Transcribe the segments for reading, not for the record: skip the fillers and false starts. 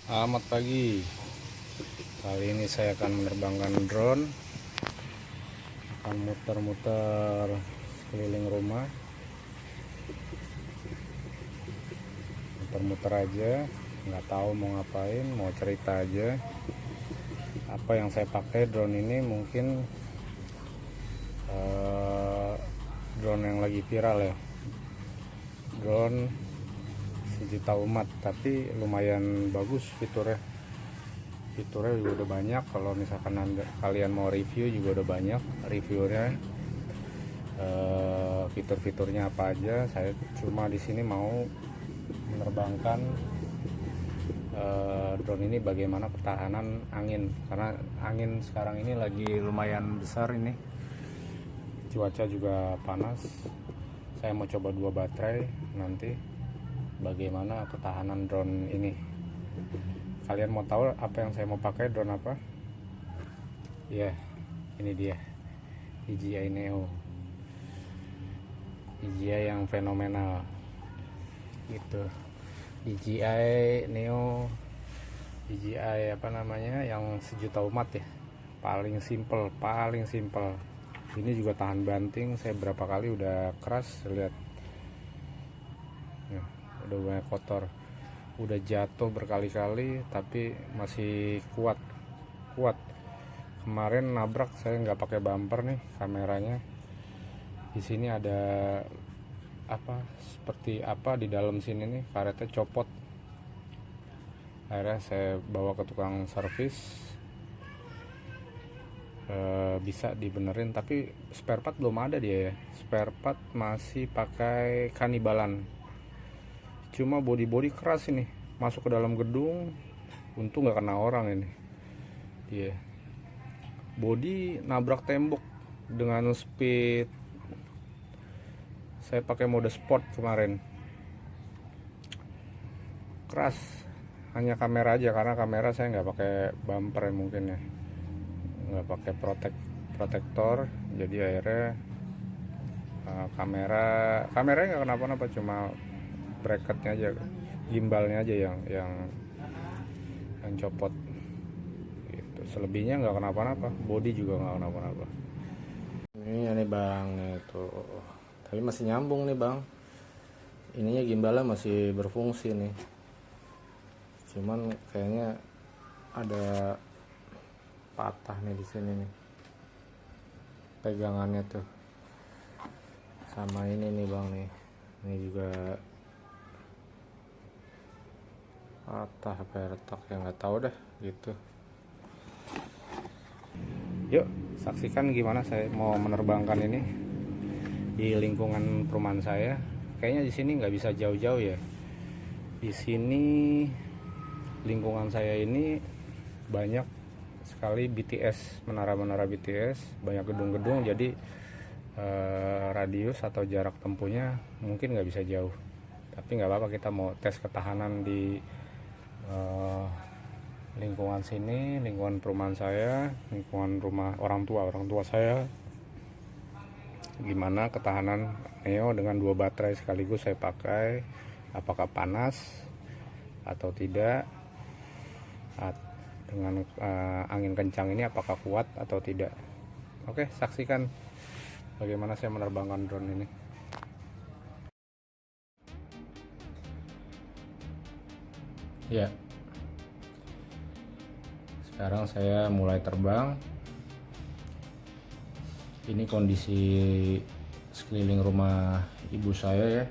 Selamat pagi. Kali ini saya akan menerbangkan drone, akan muter-muter sekeliling rumah, muter-muter aja, nggak tahu mau ngapain, mau cerita aja. Apa yang saya pakai drone ini mungkin drone yang lagi viral ya, drone sejuta umat, tapi lumayan bagus fiturnya. Fiturnya juga udah banyak. Kalau misalkan kalian mau review juga udah banyak reviewnya. Fitur-fiturnya apa aja. Saya cuma di sini mau menerbangkan drone ini bagaimana ketahanan angin, karena angin sekarang ini lagi lumayan besar ini, cuaca juga panas. Saya mau coba 2 baterai nanti, bagaimana ketahanan drone ini. Kalian mau tahu apa yang saya mau pakai, drone apa? Ya, ini dia, DJI Neo. DJI yang fenomenal gitu. DJI Neo, DJI apa namanya, yang sejuta umat ya, paling simple. Ini juga tahan banting. Saya berapa kali udah keras, lihat ya, udah banyak kotor, udah jatuh berkali-kali tapi masih kuat. Kemarin nabrak, saya nggak pakai bumper nih kameranya. Di sini ada apa, seperti apa di dalam sini nih, karetnya copot. Akhirnya saya bawa ke tukang servis, bisa dibenerin, tapi spare part belum ada dia ya. Spare part masih pakai kanibalan. Cuma body keras ini, masuk ke dalam gedung, untung nggak kena orang ini. Dia body nabrak tembok dengan speed. Saya pakai mode sport kemarin, keras. Hanya kamera aja, karena kamera saya nggak pakai bumper ya, mungkin ya, nggak pakai protektor. Jadi akhirnya kameranya nggak kenapa-napa, cuma bracketnya aja, gimbalnya aja yang copot gitu. Selebihnya nggak kenapa-napa, body juga nggak kenapa-napa. Ini nih bang, itu tapi masih nyambung nih bang, ininya gimbalnya masih berfungsi nih, cuman kayaknya ada patah nih di sini nih pegangannya tuh. Sama ini nih bang nih, ini juga patah apa ya, retak ya, nggak tahu dah gitu. Yuk saksikan gimana saya mau menerbangkan ini di lingkungan perumahan saya. Kayaknya di sini nggak bisa jauh-jauh ya. Di sini lingkungan saya ini banyak sekali BTS, menara-menara BTS, banyak gedung-gedung. Jadi radius atau jarak tempuhnya mungkin nggak bisa jauh. Tapi nggak apa-apa, kita mau tes ketahanan di lingkungan sini, lingkungan perumahan saya, lingkungan rumah orang tua saya. Gimana ketahanan Neo dengan 2 baterai sekaligus saya pakai, apakah panas atau tidak, dengan angin kencang ini apakah kuat atau tidak. Oke, saksikan bagaimana saya menerbangkan drone ini. Ya, sekarang saya mulai terbang. Ini kondisi sekeliling rumah ibu saya ya,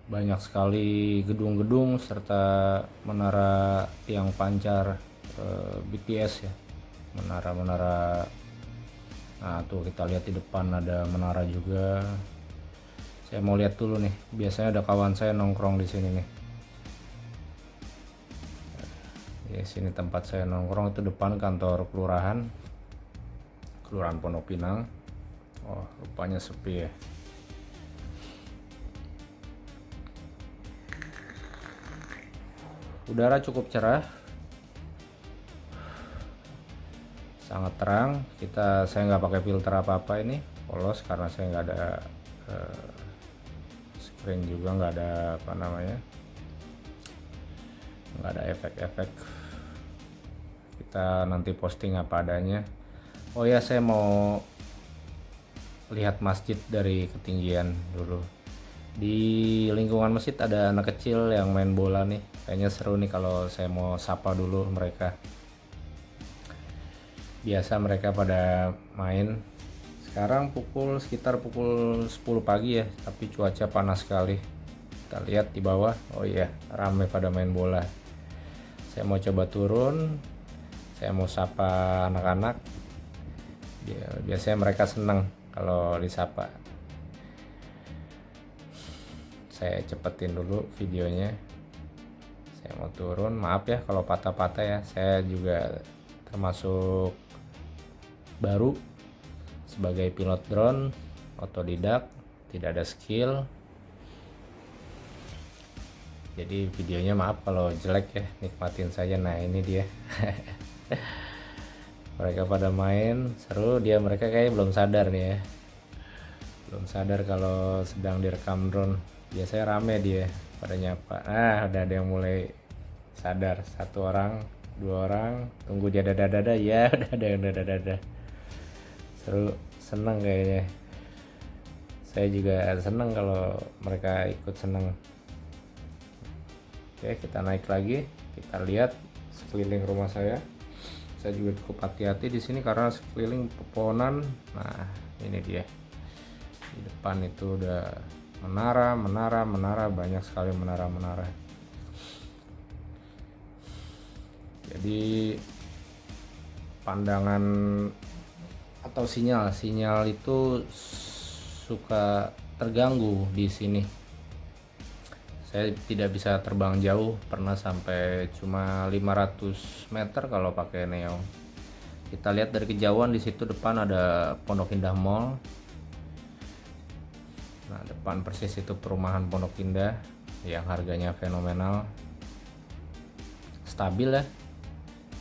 banyak sekali gedung-gedung serta menara tiang pancar BTS ya, menara-menara. Nah tuh kita lihat di depan ada menara juga. Saya mau lihat dulu nih, biasanya ada kawan saya nongkrong di sini nih. Ya, sini tempat saya nongkrong, itu depan kantor kelurahan Pondok Pinang. Oh, rupanya sepi ya. Udara cukup cerah, sangat terang. Saya nggak pakai filter apa-apa, ini polos karena saya nggak ada screen juga, nggak ada apa namanya, nggak ada efek-efek. Kita nanti posting apa adanya. Oh ya, saya mau lihat masjid dari ketinggian dulu. Di lingkungan masjid ada anak kecil yang main bola nih. Kayaknya seru nih kalau saya mau sapa dulu mereka. Biasa mereka pada main. Sekarang sekitar pukul 10 pagi ya, tapi cuaca panas sekali. Kita lihat di bawah, oh iya, ramai pada main bola. Saya mau coba turun, saya mau sapa anak-anak. Biasanya mereka senang kalau disapa. Saya cepetin dulu videonya. Saya mau turun, maaf ya kalau patah-patah ya. Saya juga termasuk baru sebagai pilot drone, otodidak, tidak ada skill. Jadi videonya maaf kalau jelek ya, nikmatin saja. Nah ini dia. Mereka pada main, seru. Mereka kayak belum sadar nih ya. Belum sadar kalau sedang direkam drone. Biasanya rame dia pada nyapa. Udah ada yang mulai sadar. 1 orang, 2 orang, tunggu dia dada-dada. Ya udah ada yang dada-dada. Seru, seneng kayaknya. Saya juga seneng kalau mereka ikut seneng. Oke, kita naik lagi. Kita lihat sekeliling rumah saya. Saya juga cukup hati-hati di sini karena sekeliling pepohonan. Nah, ini dia. Di depan itu udah menara, banyak sekali menara. Jadi pandangan atau sinyal itu suka terganggu di sini. Saya tidak bisa terbang jauh, pernah sampai cuma 500 meter kalau pakai Neo. Kita lihat dari kejauhan, di situ depan ada Pondok Indah Mall. Nah, depan persis itu perumahan Pondok Indah yang harganya fenomenal. Stabil ya,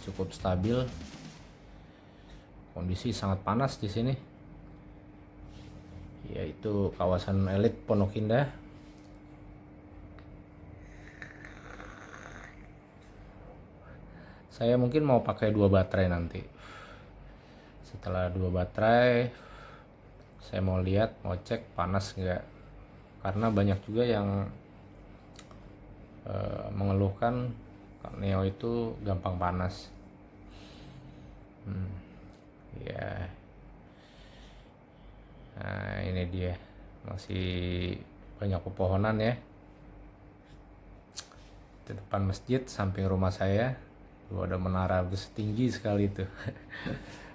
cukup stabil. Kondisi sangat panas di sini. Yaitu kawasan elit Pondok Indah. Saya mungkin mau pakai 2 baterai nanti. Setelah 2 baterai, saya mau lihat, mau cek panas enggak. Karena banyak juga yang mengeluhkan Neo itu gampang panas. Ya. Nah, ini dia. Masih banyak pepohonan ya. Di depan masjid samping rumah saya. Ada menara setinggi sekali itu.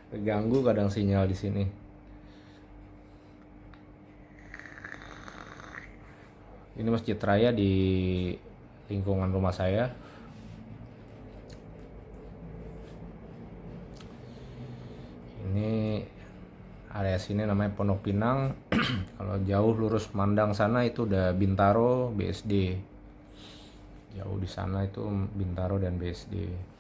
Terganggu kadang sinyal di sini. Ini masjid raya di lingkungan rumah saya. Ini area sini namanya Pondok Pinang. Kalau jauh lurus mandang sana itu udah Bintaro, BSD. Jauh di sana itu Bintaro dan BSD.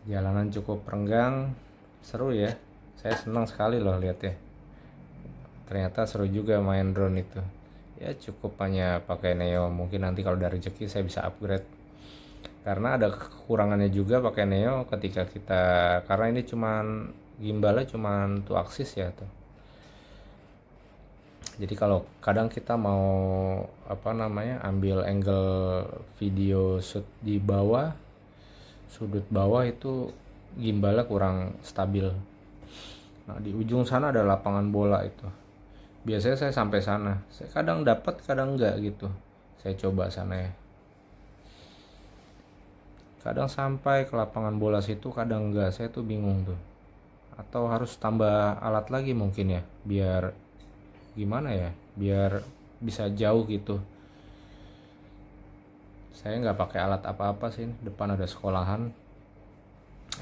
Jalanan cukup renggang, seru ya. Saya senang sekali loh lihatnya. Ternyata seru juga main drone itu. Ya cukup hanya pakai Neo. Mungkin nanti kalau ada rezeki saya bisa upgrade. Karena ada kekurangannya juga pakai Neo ketika karena ini gimbalnya cuman 2 axis ya tuh. Jadi kalau kadang kita mau ambil angle video shoot di bawah, sudut bawah itu gimbalnya kurang stabil. Nah, di ujung sana ada lapangan bola itu. Biasanya saya sampai sana. Saya kadang dapat, kadang enggak gitu. Saya coba sana ya. Kadang sampai ke lapangan bola situ, kadang enggak. Saya tuh bingung tuh. Atau harus tambah alat lagi mungkin ya, biar gimana ya? Biar bisa jauh gitu. Saya nggak pakai alat apa-apa sih. Depan ada sekolahan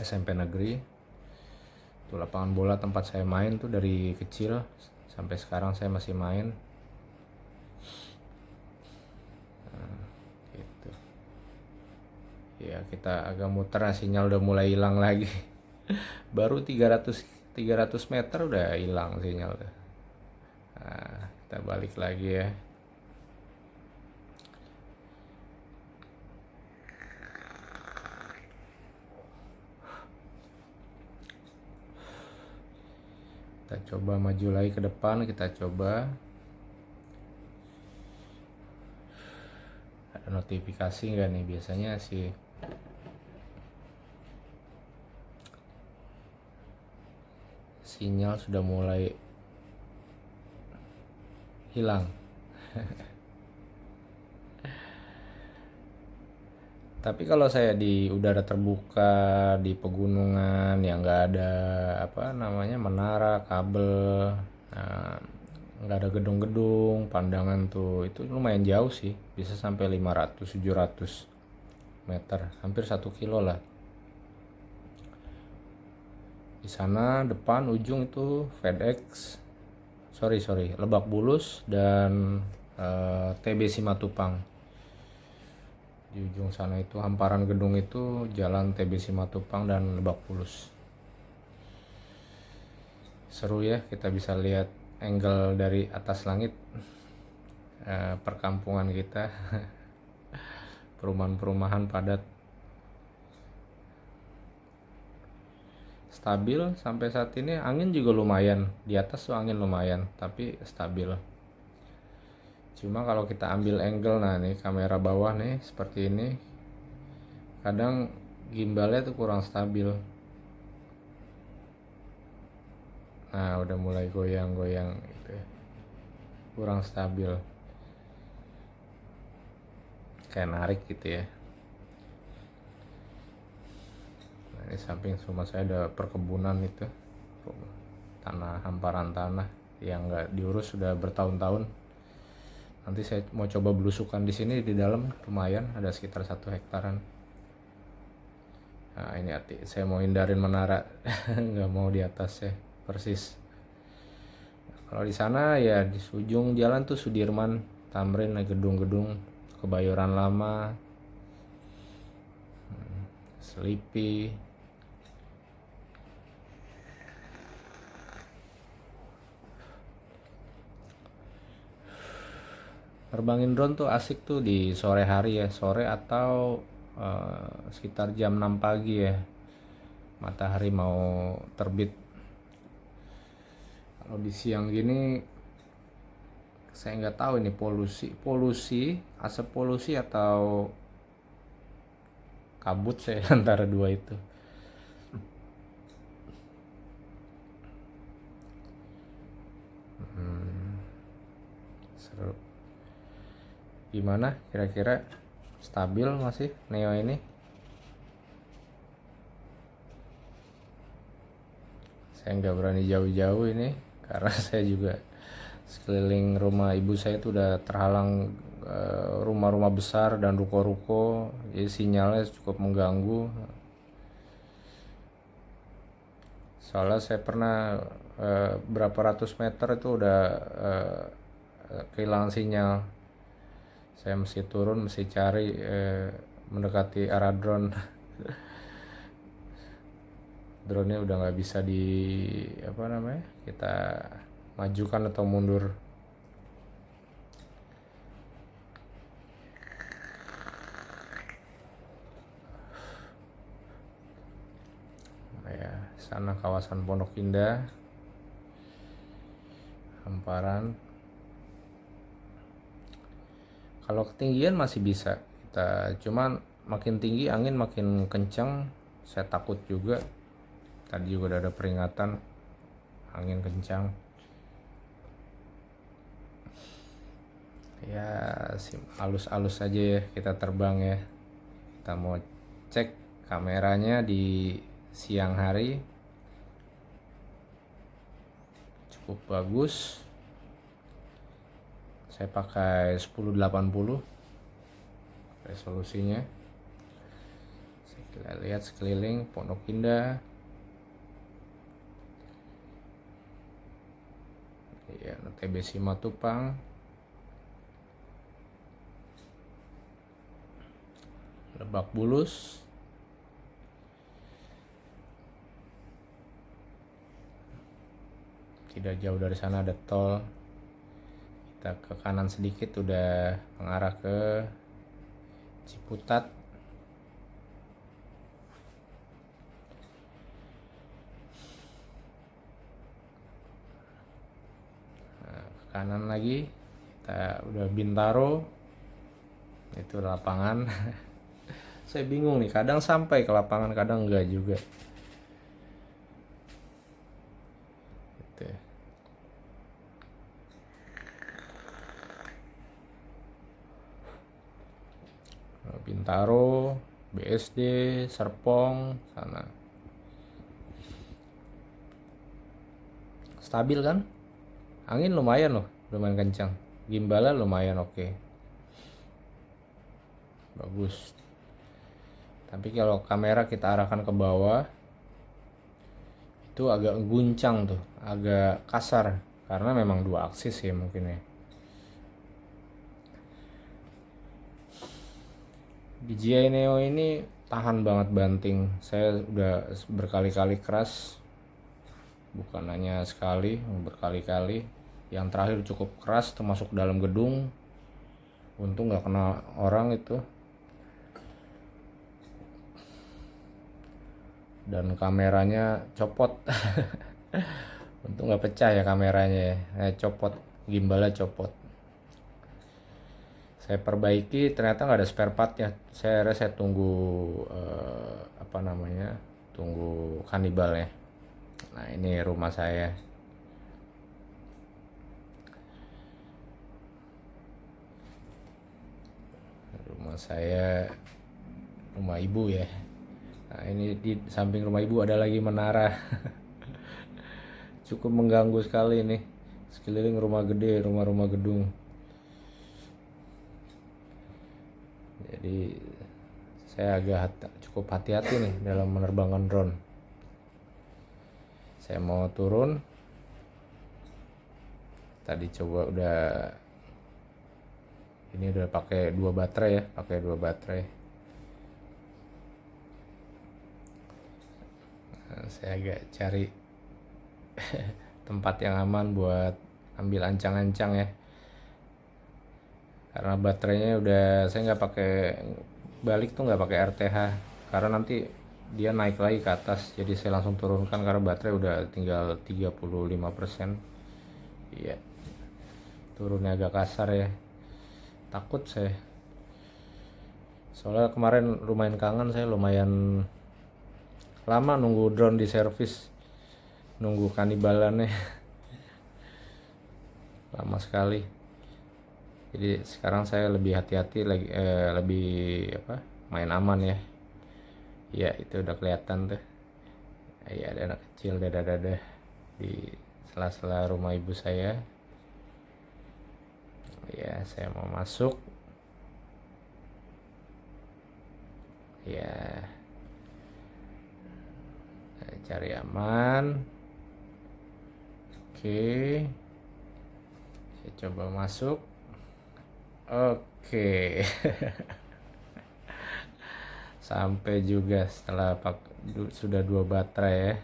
SMP negeri. Itu lapangan bola tempat saya main tuh dari kecil sampai sekarang saya masih main. Nah, gitu. Ya kita agak muter, sinyal udah mulai hilang lagi. Baru 300 meter udah hilang sinyal. Nah, kita balik lagi ya. Kita coba maju lagi ke depan, kita coba. Ada notifikasi nggak nih? Biasanya sih sinyal sudah mulai hilang. Tapi kalau saya di udara terbuka, di pegunungan yang nggak ada apa namanya menara, kabel, nah, nggak ada gedung-gedung, pandangan tuh itu lumayan jauh sih, bisa sampai 500-700 meter, hampir 1 kilo lah. Di sana depan ujung itu FedEx, sorry Lebak Bulus dan TB Simatupang. Di ujung sana itu hamparan gedung itu jalan TB Simatupang dan Lebak Bulus. Seru ya, kita bisa lihat angle dari atas langit perkampungan kita. Perumahan-perumahan padat. Stabil sampai saat ini, angin juga lumayan. Di atas tuh angin lumayan, tapi stabil. Cuma kalau kita ambil angle, nah nih kamera bawah nih seperti ini, kadang gimbalnya tuh kurang stabil. Nah udah mulai goyang-goyang gitu ya. Kurang stabil, kayak narik gitu ya. Nah ini samping rumah saya ada perkebunan itu, tanah, hamparan tanah yang nggak diurus sudah bertahun-tahun. Nanti saya mau coba belusukan di sini, di dalam lumayan ada sekitar 1 hektaran. Nah ini hati, saya mau hindarin menara, nggak mau di atas ya, persis. Kalau di sana ya di ujung jalan tuh Sudirman, Tamrin, gedung-gedung Kebayoran Lama, Selipi. Terbangin drone tuh asik tuh di sore hari ya, sore atau sekitar jam 6 pagi ya, matahari mau terbit. Kalau di siang gini saya nggak tahu ini polusi asap polusi atau kabut saya antara dua itu. Seru. Gimana kira-kira, stabil masih Neo ini? Saya nggak berani jauh-jauh ini karena saya juga sekeliling rumah ibu saya itu udah terhalang rumah-rumah besar dan ruko-ruko, jadi sinyalnya cukup mengganggu. Soalnya saya pernah berapa ratus meter itu udah kehilangan sinyal. Saya mesti turun, mesti cari mendekati arah drone. Drone-nya udah nggak bisa kita majukan atau mundur. Nah ya, sana kawasan Pondok Indah, hamparan. Kalau ketinggian masih bisa kita, cuman makin tinggi angin makin kencang, saya takut juga. Tadi juga udah ada peringatan angin kencang. Ya halus-halus aja ya kita terbang ya. Kita mau cek kameranya di siang hari, cukup bagus. Saya pakai 1080 resolusinya. Kita lihat sekeliling Pondok Indah. Ya, TB Simatupang, Lebak Bulus, tidak jauh dari sana ada tol. Kita ke kanan sedikit udah mengarah ke Ciputat. kanan lagi kita udah Bintaro, itu lapangan. Saya bingung nih, kadang sampai ke lapangan kadang enggak juga gitu ya. Bintaro, BSD, Serpong sana. Stabil kan? Angin lumayan loh, lumayan kencang. Gimbalnya lumayan oke. Bagus. Tapi kalau kamera kita arahkan ke bawah, itu agak guncang tuh, agak kasar. Karena memang 2 aksis ya mungkin ya. DJI Neo ini tahan banget banting. Saya udah berkali-kali keras, bukan hanya sekali, berkali-kali. Yang terakhir cukup keras termasuk dalam gedung, untung nggak kena orang itu. Dan kameranya copot. Untung nggak pecah ya kameranya ya, copot, gimbalnya copot. Saya perbaiki, ternyata nggak ada spare partnya. Saya tunggu tunggu kanibal ya. Nah ini rumah saya. Rumah ibu ya. Nah ini di samping rumah ibu ada lagi menara. Cukup mengganggu sekali nih. Sekeliling rumah gede, rumah-rumah gedung. Jadi saya cukup hati-hati nih dalam menerbangkan drone. Saya mau turun. Tadi coba ini udah pakai 2 baterai ya, Nah, saya agak cari tempat yang aman buat ambil ancang-ancang ya. Karena baterainya saya nggak pakai balik tuh, nggak pakai RTH karena nanti dia naik lagi ke atas. Jadi saya langsung turunkan karena baterai udah tinggal 35%. Iya, turunnya agak kasar ya, takut saya. Soalnya kemarin lumayan kangen, saya lumayan lama nunggu drone di servis, nunggu kanibalannya. Lama sekali. Jadi sekarang saya lebih hati-hati lagi, lebih main aman ya. Ya itu udah kelihatan tuh. Ya ada anak kecil dada-dada di sela-sela rumah ibu saya. Ya saya mau masuk. Ya saya cari aman. Oke, saya coba masuk. Oke. Sampai juga setelah sudah 2 baterai ya.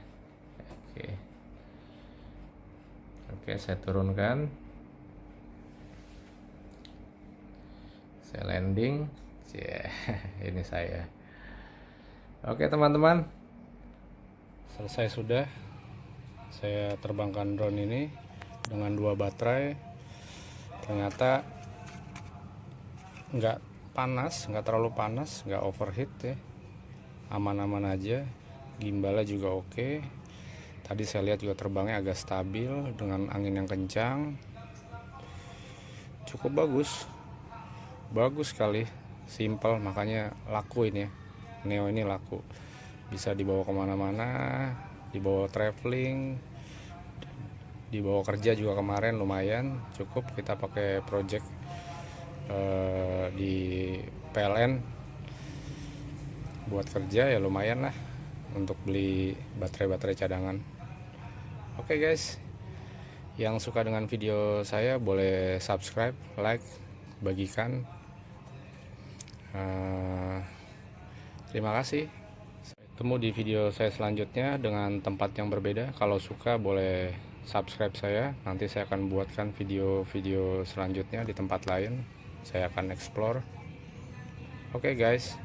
Oke, saya turunkan. Saya landing. Ini saya. Oke teman-teman, selesai sudah. Saya terbangkan drone ini dengan 2 baterai. Ternyata nggak panas, nggak terlalu panas, nggak overheat ya, aman-aman aja. Gimbalnya juga oke. Tadi saya lihat juga terbangnya agak stabil dengan angin yang kencang. Cukup bagus sekali, simple, makanya laku ini ya. Neo ini laku, bisa dibawa kemana-mana, dibawa traveling, dibawa kerja juga kemarin lumayan. Cukup kita pakai project di PLN buat kerja ya, lumayan lah untuk beli baterai cadangan. Oke guys, yang suka dengan video saya boleh subscribe, like, bagikan. Terima kasih. Ketemu di video saya selanjutnya dengan tempat yang berbeda. Kalau suka boleh subscribe saya, nanti saya akan buatkan video-video selanjutnya di tempat lain. Saya akan explore. Oke guys.